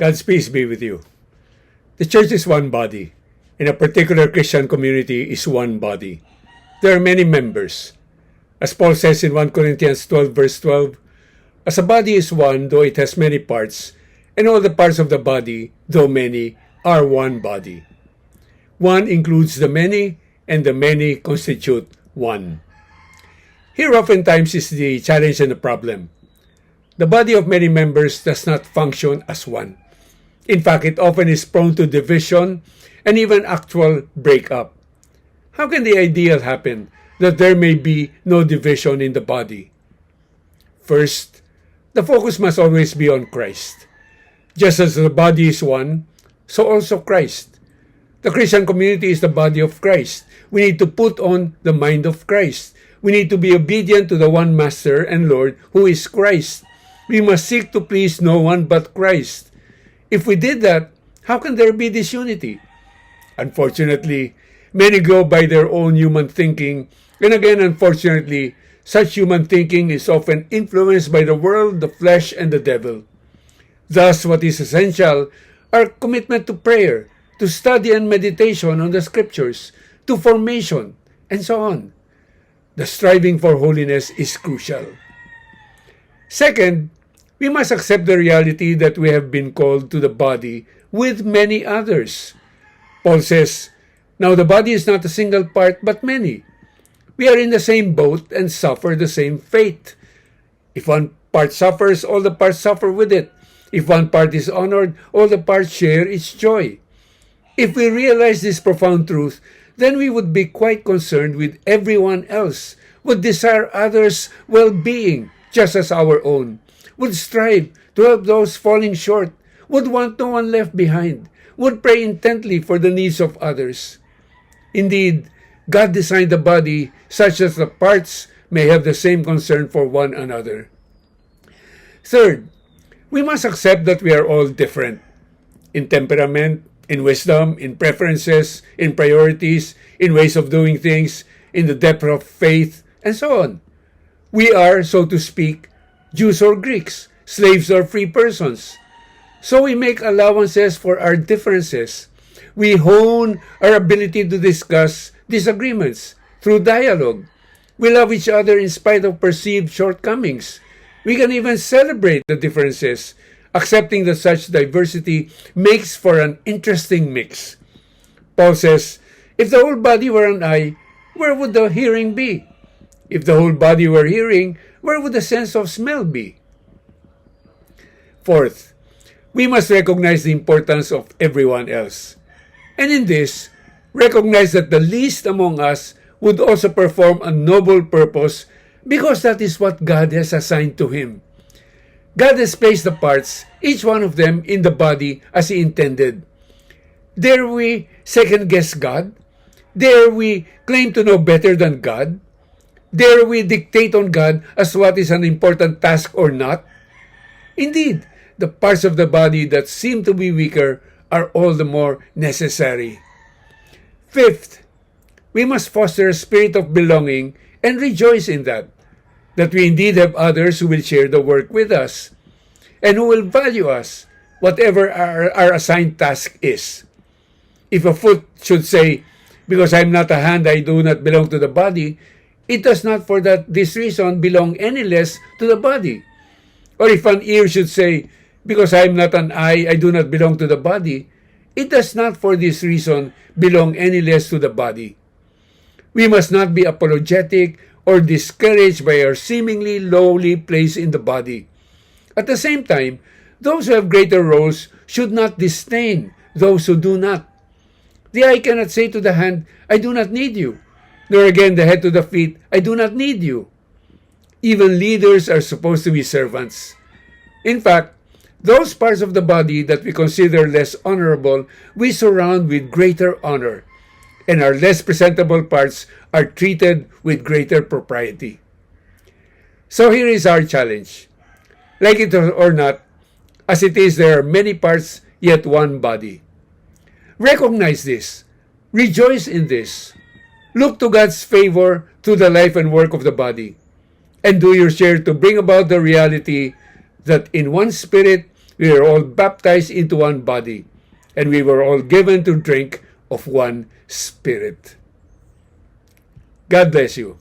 God's peace be with you. The church is one body, and a particular Christian community is one body. There are many members. As Paul says in 1 Corinthians 12 verse 12, as a body is one, though it has many parts, and all the parts of the body, though many, are one body. One includes the many, and the many constitute one. Here oftentimes is the challenge and the problem. The body of many members does not function as one. In fact, it often is prone to division and even actual breakup. How can the ideal happen that there may be no division in the body? First, the focus must always be on Christ. Just as the body is one, so also Christ. The Christian community is the body of Christ. We need to put on the mind of Christ. We need to be obedient to the one Master and Lord who is Christ. We must seek to please no one but Christ. If we did that, how can there be disunity? Unfortunately, many go by their own human thinking, and again, unfortunately, such human thinking is often influenced by the world, the flesh, and the devil. Thus, what is essential are commitment to prayer, to study and meditation on the scriptures, to formation, and so on. The striving for holiness is crucial. Second, we must accept the reality that we have been called to the body with many others. Paul says, now the body is not a single part but many. We are in the same boat and suffer the same fate. If one part suffers, all the parts suffer with it. If one part is honored, all the parts share its joy. If we realize this profound truth, then we would be quite concerned with everyone else, would desire others' well-being just as our own, would strive to help those falling short, would want no one left behind, would pray intently for the needs of others. Indeed, God designed the body such that the parts may have the same concern for one another. Third, we must accept that we are all different in temperament, in wisdom, in preferences, in priorities, in ways of doing things, in the depth of faith, and so on. We are, so to speak, Jews or Greeks, slaves or free persons. So we make allowances for our differences. We hone our ability to discuss disagreements through dialogue. We love each other in spite of perceived shortcomings. We can even celebrate the differences, accepting that such diversity makes for an interesting mix. Paul says, if the whole body were an eye, where would the hearing be? If the whole body were hearing, where would the sense of smell be? Fourth, we must recognize the importance of everyone else. And in this, recognize that the least among us would also perform a noble purpose because that is what God has assigned to him. God has placed the parts, each one of them, in the body as he intended. Dare we second-guess God? Dare we claim to know better than God? Dare we dictate on God as what is an important task or not? Indeed, the parts of the body that seem to be weaker are all the more necessary. Fifth, we must foster a spirit of belonging and rejoice in that we indeed have others who will share the work with us and who will value us, whatever our assigned task is. If a foot should say, because I'm not a hand, I do not belong to the body, it does not for this reason belong any less to the body. Or if an ear should say, because I am not an eye, I do not belong to the body, it does not for this reason belong any less to the body. We must not be apologetic or discouraged by our seemingly lowly place in the body. At the same time, those who have greater roles should not disdain those who do not. The eye cannot say to the hand, I do not need you, nor again the head to the feet, I do not need you. Even leaders are supposed to be servants. In fact, those parts of the body that we consider less honorable, we surround with greater honor, and our less presentable parts are treated with greater propriety. So here is our challenge. Like it or not, as it is, there are many parts, yet one body. Recognize this. Rejoice in this. Look to God's favor through the life and work of the body, and do your share to bring about the reality that in one spirit We were all baptized into one body, and we were all given to drink of one Spirit. God bless you.